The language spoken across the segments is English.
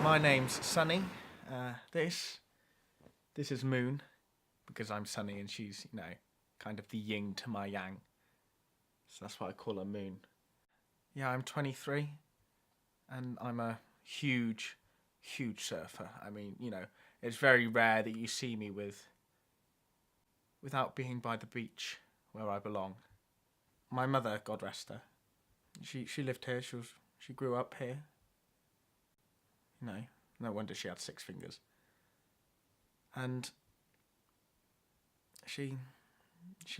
My name's Sunny. This is Moon, because I'm Sunny and she's, kind of the yin to my yang. So that's why I call her Moon. Yeah, I'm 23, and I'm a huge surfer. I mean, it's very rare that you see me without being by the beach where I belong. My mother, God rest her, she lived here. She grew up here. No wonder she had 6 fingers. And she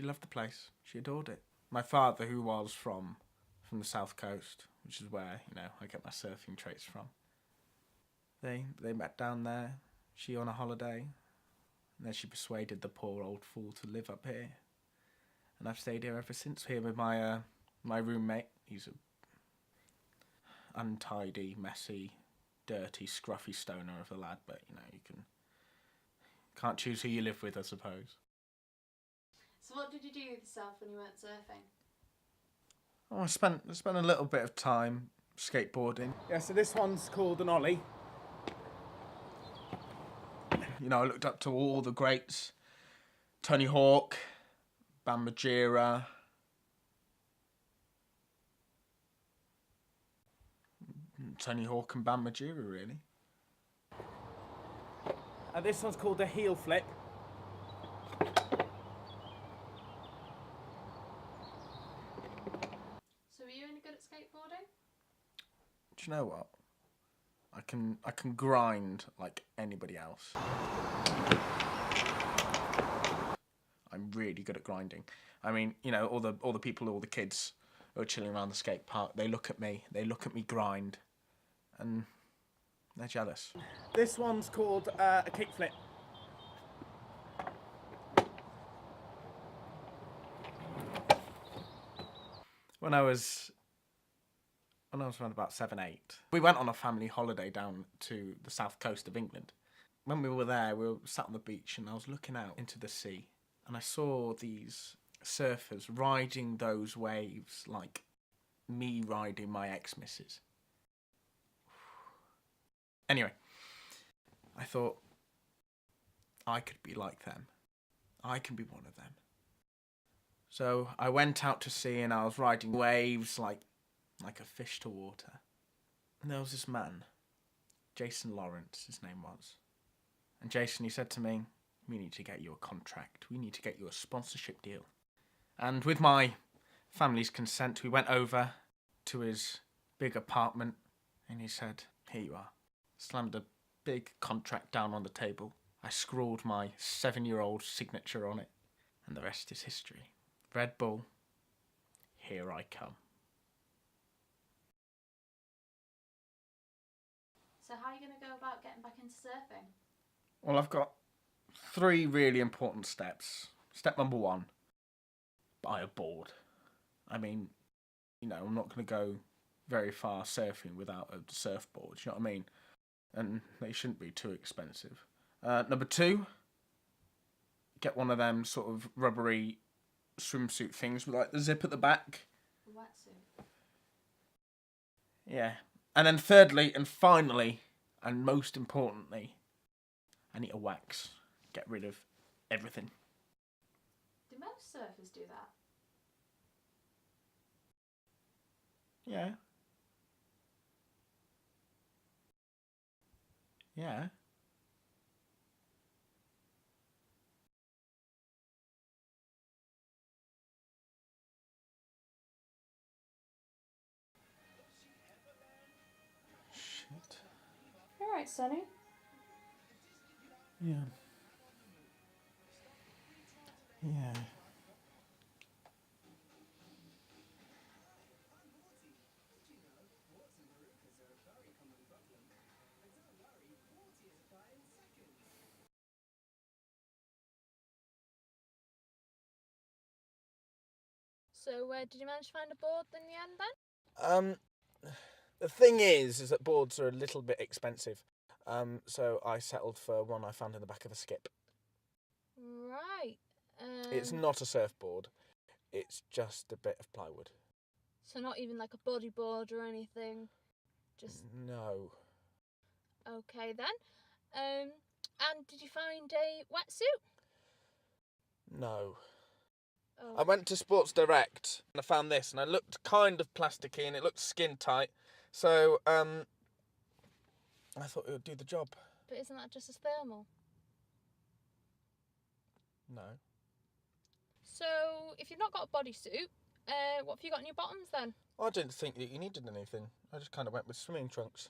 loved the place. She adored it. My father, who was from the south coast, which is where, I get my surfing traits from. They met down there, she on a holiday, and then she persuaded the poor old fool to live up here. And I've stayed here ever since, here with my roommate. He's a untidy, messy, dirty, scruffy stoner of a lad, but you can't choose who you live with, I suppose. So what did you do with yourself when you weren't surfing? Oh, I spent a little bit of time skateboarding. Yeah, so this one's called an ollie. I looked up to all the greats. Tony Hawk, Bam Margera. Tony Hawk and Bam Margera, really. This one's called a heel flip. So were you any good at skateboarding? Do you know what? I can grind like anybody else. I'm really good at grinding. I mean, all the people, all the kids who are chilling around the skate park, they look at me grind, and they're jealous. This one's called a kickflip. When I was around about 7, 8, we went on a family holiday down to the south coast of England. When we were there, we were sat on the beach and I was looking out into the sea and I saw these surfers riding those waves like me riding my ex-missus. Anyway, I thought I could be like them. I can be one of them. So I went out to sea and I was riding waves like a fish to water. And there was this man, Jason Lawrence, his name was. And Jason, he said to me, we need to get you a contract. We need to get you a sponsorship deal. And with my family's consent, we went over to his big apartment and he said, here you are. Slammed a big contract down on the table. I scrawled my 7-year-old signature on it. And the rest is history. Red Bull, here I come. So how are you going to go about getting back into surfing? Well, I've got 3 really important steps. Step number 1, buy a board. I mean, I'm not going to go very far surfing without a surfboard, you know what I mean? And they shouldn't be too expensive. Number 2, get one of them sort of rubbery swimsuit things with like the zip at the back. A wetsuit? Yeah. And then thirdly and finally, and most importantly, I need a wax. Get rid of everything. Do most surfers do that? Yeah. Yeah. Shit. All right, Sonny. Yeah. Yeah. So did you manage to find a board in the end then? The thing is that boards are a little bit expensive. So I settled for one I found in the back of a skip. Right. It's not a surfboard. It's just a bit of plywood. So not even like a bodyboard or anything? Just... No. Okay then. And did you find a wetsuit? No. Oh. I went to Sports Direct and I found this, and I looked kind of plasticky and it looked skin tight. So, I thought it would do the job. But isn't that just as thermal? No. So, if you've not got a bodysuit, what have you got in your bottoms then? I didn't think that you needed anything. I just kind of went with swimming trunks.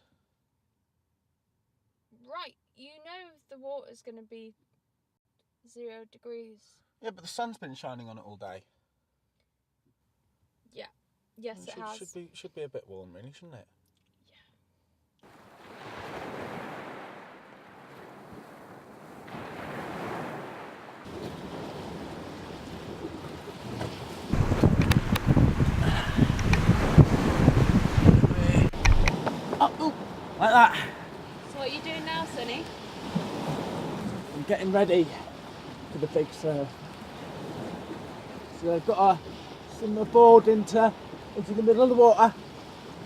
Right, you know the water's going to be 0 degrees. Yeah, but the sun's been shining on it all day. Yeah. Yes, it has. Should be a bit warm, really, shouldn't it? Oh, like that. So what are you doing now, Sonny? I'm getting ready for the big surf. So I've got to swim the board into the middle of the water,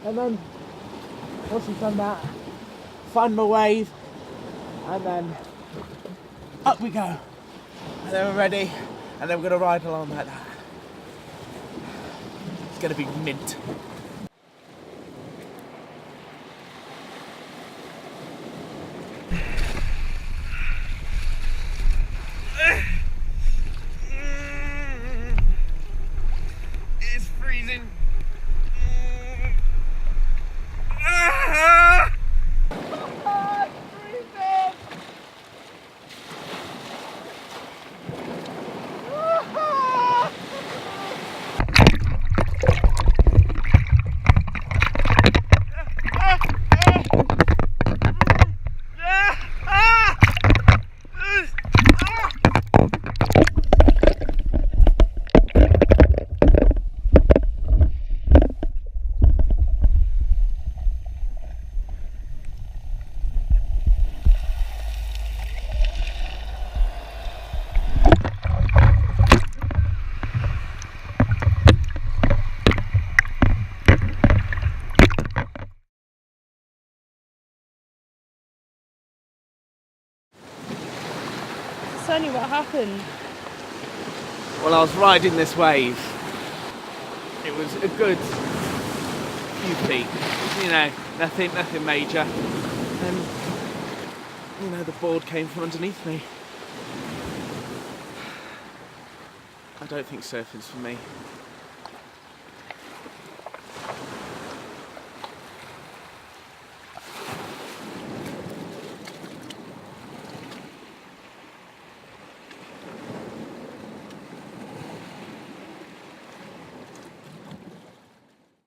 and then once I've done that, find my wave, and then up we go. And then we're ready, and then we're going to ride along like that. It's going to be mint. It's freezing. Sonny, what happened? Well, I was riding this wave. It was a good few feet, nothing major. And, the board came from underneath me. I don't think surfing's for me.